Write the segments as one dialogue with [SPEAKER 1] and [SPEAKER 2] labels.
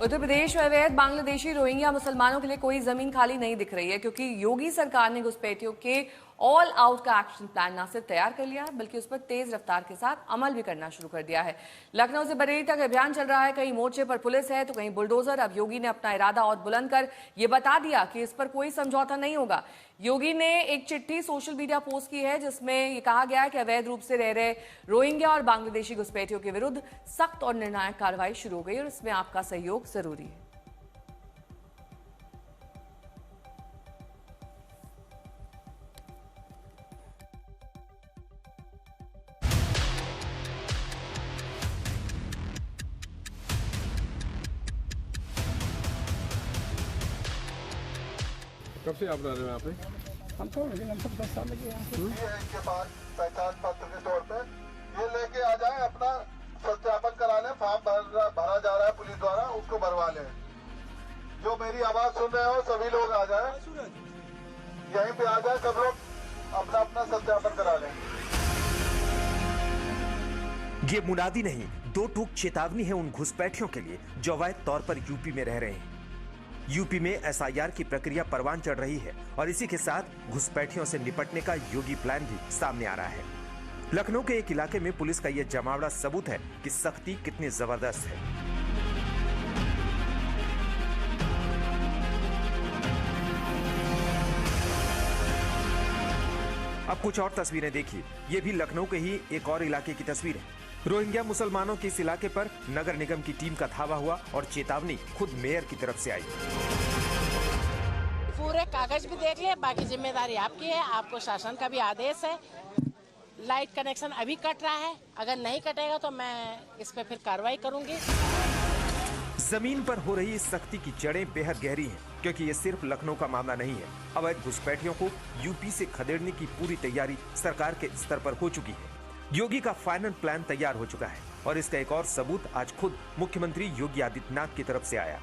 [SPEAKER 1] उत्तर प्रदेश में अवैध बांग्लादेशी रोहिंग्या मुसलमानों के लिए कोई जमीन खाली नहीं दिख रही है, क्योंकि योगी सरकार ने घुसपैठियों के ऑल आउट का एक्शन प्लान न सिर्फ तैयार कर लिया बल्कि उस पर तेज रफ्तार के साथ अमल भी करना शुरू कर दिया है। लखनऊ से बरेली तक अभियान चल रहा है। कहीं मोर्चे पर पुलिस है तो कहीं बुलडोजर। अब योगी ने अपना इरादा और बुलंद कर ये बता दिया कि इस पर कोई समझौता नहीं होगा। योगी ने एक चिट्ठी सोशल मीडिया पोस्ट की है जिसमें ये कहा गया है कि अवैध रूप से रह रहे रोहिंग्या और बांग्लादेशी घुसपैठियों के विरुद्ध सख्त और निर्णायक कार्रवाई शुरू हो गई और इसमें आपका सहयोग जरूरी है।
[SPEAKER 2] कब से आप रह रहे हो यहाँ पे?
[SPEAKER 3] हम तो लगभग 10 साल लगे यहाँ पे।
[SPEAKER 4] इसके बाद पहचान पत्र के तौर पे ये लेके आ जाए, अपना सत्यापन करा लें। फॉर्म भरा जा रहा है पुलिस द्वारा, उसको भरवा लें। जो मेरी आवाज सुन रहे हो सभी लोग आ जाए, यहीं पे आ जाए, सब लोग अपना अपना सत्यापन करा लें।
[SPEAKER 5] ये मुनादी नहीं, दो टूक चेतावनी है उन घुसपैठियों के लिए जो अवैध तौर पर यूपी में रह रहे हैं। यूपी में एसआईआर की प्रक्रिया परवान चढ़ रही है और इसी के साथ घुसपैठियों से निपटने का योगी प्लान भी सामने आ रहा है। लखनऊ के एक इलाके में पुलिस का यह जमावड़ा सबूत है कि सख्ती कितनी जबरदस्त है। अब कुछ और तस्वीरें देखिए। ये भी लखनऊ के ही एक और इलाके की तस्वीर है। रोहिंग्या मुसलमानों के इस इलाके पर नगर निगम की टीम का धावा हुआ और चेतावनी खुद मेयर की तरफ से आई।
[SPEAKER 6] पूरे कागज भी देख लिए, बाकी जिम्मेदारी आपकी है। आपको शासन का भी आदेश है। लाइट कनेक्शन अभी कट रहा है, अगर नहीं कटेगा तो मैं इस पे फिर कार्रवाई करूंगी।
[SPEAKER 5] जमीन पर हो रही इस सख्ती की जड़ें बेहद गहरी हैं, क्योंकि ये सिर्फ लखनऊ का मामला नहीं है। अवैध घुसपैठियों को यूपी से खदेड़ने की पूरी तैयारी सरकार के स्तर पर हो चुकी है। योगी का फाइनल प्लान तैयार हो चुका है और इसका एक और सबूत आज खुद मुख्यमंत्री योगी आदित्यनाथ की तरफ से आया।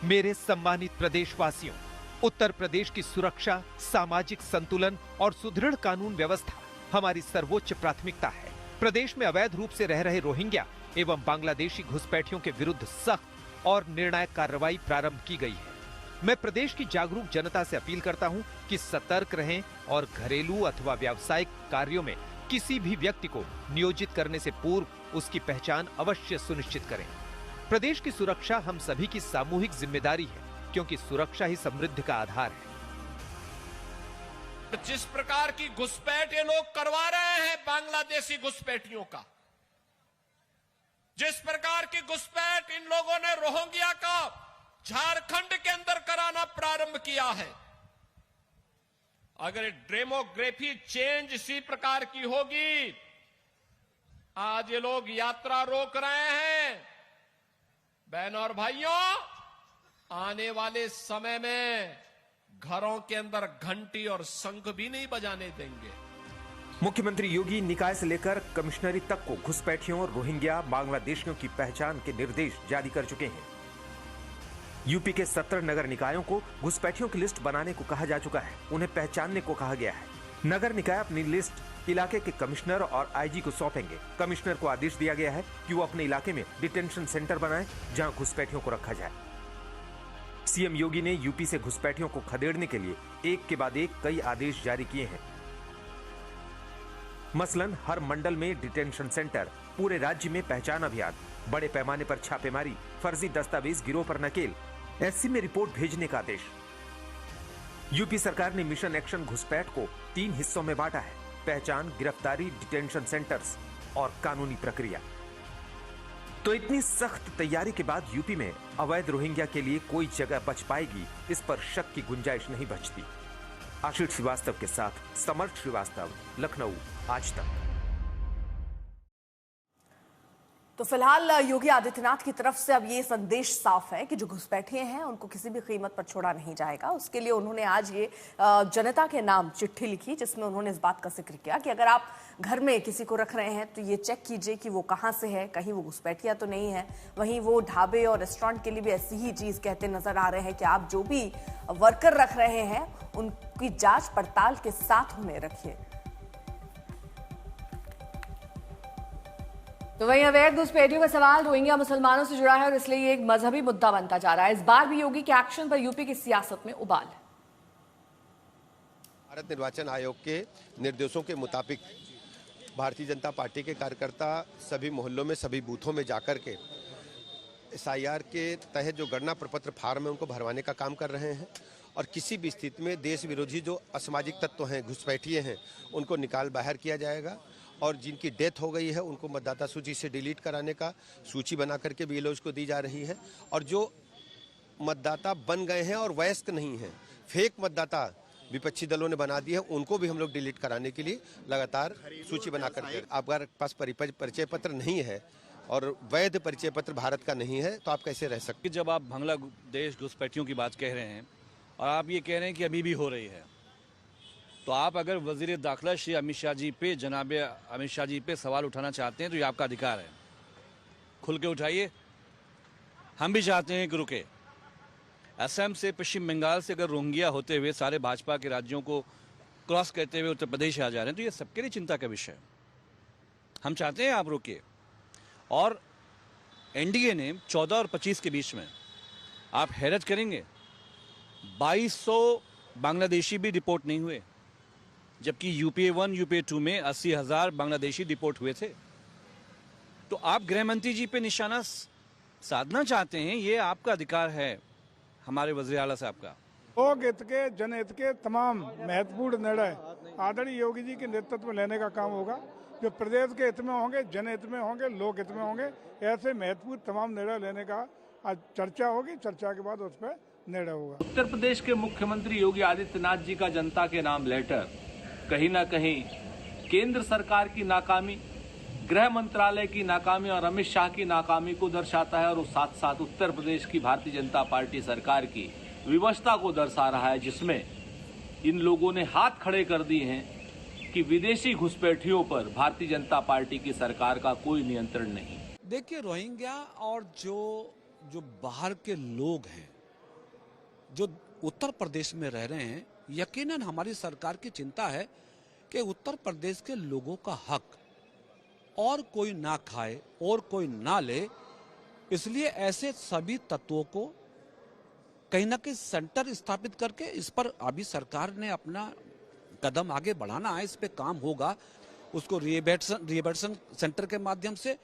[SPEAKER 7] मेरे सम्मानित प्रदेशवासियों, उत्तर प्रदेश की सुरक्षा, सामाजिक संतुलन और सुदृढ़ कानून व्यवस्था हमारी सर्वोच्च प्राथमिकता है। प्रदेश में अवैध रूप से रह रहे रोहिंग्या एवं बांग्लादेशी घुसपैठियों के विरुद्ध सख्त और निर्णायक कार्रवाई प्रारंभ की गई है। मैं प्रदेश की जागरूक जनता से अपील करता हूं कि सतर्क रहें और घरेलू अथवा व्यावसायिक कार्यों में किसी भी व्यक्ति को नियोजित करने से पूर्व उसकी पहचान अवश्य सुनिश्चित करें। प्रदेश की सुरक्षा हम सभी की सामूहिक जिम्मेदारी है, क्योंकि सुरक्षा ही समृद्धि का आधार है।
[SPEAKER 8] जिस प्रकार की घुसपैठ ये लोग करवा रहे हैं बांग्लादेशी घुसपैठियों का, जिस प्रकार की घुसपैठ इन लोगों ने रोहिंग्या का झारखंड के अंदर कराना प्रारंभ किया है, अगर डेमोग्राफी चेंज इसी प्रकार की होगी, आज ये लोग यात्रा रोक रहे हैं। बहनों और भाइयों, आने वाले समय में घरों के अंदर घंटी और शंख भी नहीं बजाने देंगे।
[SPEAKER 5] मुख्यमंत्री योगी निकाय से लेकर कमिश्नरी तक को घुसपैठियों, रोहिंग्या, बांग्लादेशियों की पहचान के निर्देश जारी कर चुके हैं। यूपी के 17 नगर निकायों को घुसपैठियों की लिस्ट बनाने को कहा जा चुका है। उन्हें पहचानने को कहा गया है। नगर निकाय अपनी लिस्ट इलाके के कमिश्नर और आईजी को सौंपेंगे। कमिश्नर को आदेश दिया गया है कि वो अपने इलाके में डिटेंशन सेंटर बनाए जहां घुसपैठियों को रखा जाए। सीएम योगी ने यूपी से घुसपैठियों को खदेड़ने के लिए एक के बाद एक कई आदेश जारी किए हैं। मसलन हर मंडल में डिटेंशन सेंटर, पूरे राज्य में पहचान अभियान, बड़े पैमाने पर छापेमारी, फर्जी दस्तावेज गिरोह पर नकेल, एससी में रिपोर्ट भेजने का आदेश। यूपी सरकार ने मिशन एक्शन घुसपैठ को 3 हिस्सों में बांटा है: पहचान, गिरफ्तारी, डिटेंशन सेंटर्स और कानूनी प्रक्रिया। तो इतनी सख्त तैयारी के बाद यूपी में अवैध रोहिंग्या के लिए कोई जगह बच पाएगी, इस पर शक की गुंजाइश नहीं बचती। आशीष श्रीवास्तव के साथ समर्थ श्रीवास्तव, लखनऊ, आज तक।
[SPEAKER 1] तो फिलहाल योगी आदित्यनाथ की तरफ से अब ये संदेश साफ है कि जो घुसपैठे हैं उनको किसी भी कीमत पर छोड़ा नहीं जाएगा। उसके लिए उन्होंने आज ये जनता के नाम चिट्ठी लिखी, जिसमें उन्होंने इस बात का जिक्र किया कि अगर आप घर में किसी को रख रहे हैं तो ये चेक कीजिए कि वो कहाँ से है, कहीं वो घुसपैठिया तो नहीं है। वहीं वो ढाबे और रेस्टोरेंट के लिए भी ऐसी ही चीज कहते नजर आ रहे हैं कि आप जो भी वर्कर रख रहे हैं उनकी जांच पड़ताल के साथ उन्हें रखिए। तो वहीं अवैध घुसपैठियों का सवाल रोहिंग्या मुसलमानों से जुड़ा है और इसलिए ये एक मजहबी मुद्दा बनता जा रहा है। इस बार भी योगी के एक्शन पर यूपी की सियासत में उबाल है।
[SPEAKER 9] भारत निर्वाचन आयोग के निर्देशों के मुताबिक भारतीय जनता पार्टी के कार्यकर्ता सभी मोहल्लों में, सभी बूथों में जाकर के SIR के तहत जो गणना प्रपत्र फार्म है उनको भरवाने का काम कर रहे हैं और किसी भी स्थिति में देश विरोधी जो असामाजिक तत्व हैं, घुसपैठिए हैं, उनको निकाल बाहर किया जाएगा और जिनकी डेथ हो गई है उनको मतदाता सूची से डिलीट कराने का सूची बना करके BLOs को दी जा रही है और जो मतदाता बन गए हैं और वयस्क नहीं हैं, फेक मतदाता विपक्षी दलों ने बना दी है, उनको भी हम लोग डिलीट कराने के लिए लगातार सूची बना करके, आपके पास परिचय पत्र नहीं है और वैध परिचय पत्र भारत का नहीं है तो आप कैसे रह सकते?
[SPEAKER 10] जब आप बांग्लादेश घुसपैठियों की बात कह रहे हैं और आप ये कह रहे हैं कि अभी भी हो रही है, तो आप अगर वजीर दाखिला श्री अमित शाह जी पे, जनाब अमित शाह जी पे सवाल उठाना चाहते हैं तो ये आपका अधिकार है, खुल के उठाइए। हम भी चाहते हैं कि रुके। असम से पश्चिम बंगाल से अगर रोहिंग्या होते हुए सारे भाजपा के राज्यों को क्रॉस करते हुए उत्तर प्रदेश आ जा रहे हैं तो ये सबके लिए चिंता का विषय है। हम चाहते हैं आप रुकिए। और NDA ने 14 और 25 के बीच में आप हैरत करेंगे 2200 बांग्लादेशी भी रिपोर्ट नहीं हुए, जबकि UPA 1 UPA 2 में 80,000 बांग्लादेशी रिपोर्ट हुए थे। तो आप गृह मंत्री जी पे निशाना साधना चाहते हैं, ये आपका अधिकार है, हमारे वज़ीर आला साहब का।
[SPEAKER 3] लोक हित के, जनहित के तमाम महत्वपूर्ण निर्णय आदरणीय योगी जी के नेतृत्व में लेने का काम होगा, जो प्रदेश के हित में होंगे, जनहित में होंगे, लोक हित में होंगे। ऐसे महत्वपूर्ण तमाम निर्णय लेने का आज चर्चा होगी, चर्चा के बाद उस पर निर्णय होगा।
[SPEAKER 11] उत्तर प्रदेश के मुख्यमंत्री योगी आदित्यनाथ जी का जनता के नाम लेटर कहीं ना कहीं केंद्र सरकार की नाकामी, गृह मंत्रालय की नाकामी और अमित शाह की नाकामी को दर्शाता है और साथ साथ उत्तर प्रदेश की भारतीय जनता पार्टी सरकार की विवशता को दर्शा रहा है, जिसमें इन लोगों ने हाथ खड़े कर दिए हैं कि विदेशी घुसपैठियों पर भारतीय जनता पार्टी की सरकार का कोई नियंत्रण नहीं।
[SPEAKER 12] देखिए, रोहिंग्या और जो बाहर के लोग हैं जो उत्तर प्रदेश में रह रहे हैं, यकीनन हमारी सरकार की चिंता है कि उत्तर प्रदेश के लोगों का हक और कोई ना खाए और कोई ना ले, इसलिए ऐसे सभी तत्वों को कहीं ना कहीं सेंटर स्थापित करके इस पर अभी सरकार ने अपना कदम आगे बढ़ाना है, इस पे काम होगा। उसको रिहेबिलिटेशन सेंटर के माध्यम से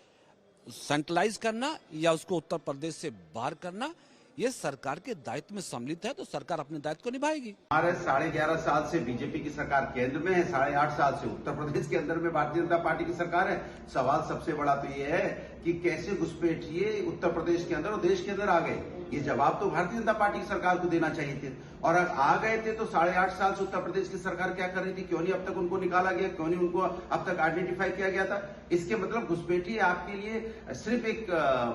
[SPEAKER 12] सेंट्रलाइज करना या उसको उत्तर प्रदेश से बाहर करना, ये सरकार के दायित्व में सम्मिलित है, तो सरकार अपने दायित्व को निभाएगी।
[SPEAKER 13] हमारे 11.5 साल से बीजेपी की सरकार केंद्र में है, 8.5 साल से उत्तर प्रदेश के अंदर में भारतीय जनता पार्टी की सरकार है। सवाल सबसे बड़ा तो ये है कि कैसे घुसपैठिए उत्तर प्रदेश के अंदर और देश के अंदर आ गए, ये जवाब तो भारतीय जनता पार्टी की सरकार को देना चाहिए थे। और अगर आ गए थे तो 8.5 साल से उत्तर प्रदेश की सरकार क्या कर रही थी? क्यों नहीं अब तक उनको निकाला गया? क्यों नहीं उनको अब तक आइडेंटिफाई किया गया था? इसके मतलब घुसपैठिए आपके लिए सिर्फ एक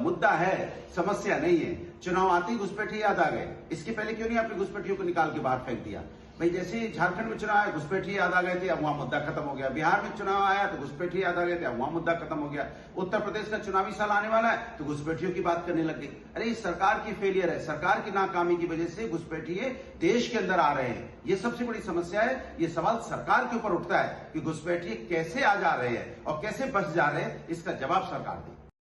[SPEAKER 13] मुद्दा है, समस्या नहीं है। चुनाव आते ही घुसपैठिए याद आ गए, इसके पहले क्यों नहीं आपने घुसपैठियों को निकाल के बाहर फेंक दिया? भाई, जैसे झारखंड में चुनाव आया, घुसपैठिए याद आ गए थे, अब वहां मुद्दा खत्म हो गया। बिहार में चुनाव आया तो घुसपैठिए याद आ गए थे, अब वहां मुद्दा खत्म हो गया। उत्तर प्रदेश का चुनावी साल आने वाला है तो घुसपैठियों की बात करने लग गई। अरे, इस सरकार की फेलियर है, सरकार की नाकामी की वजह से घुसपैठिए देश के अंदर आ रहे हैं। ये सबसे बड़ी समस्या है। ये सवाल सरकार के ऊपर उठता है कि घुसपैठिए कैसे आ जा रहे हैं और कैसे बच जा रहे हैं, इसका जवाब सरकार दे।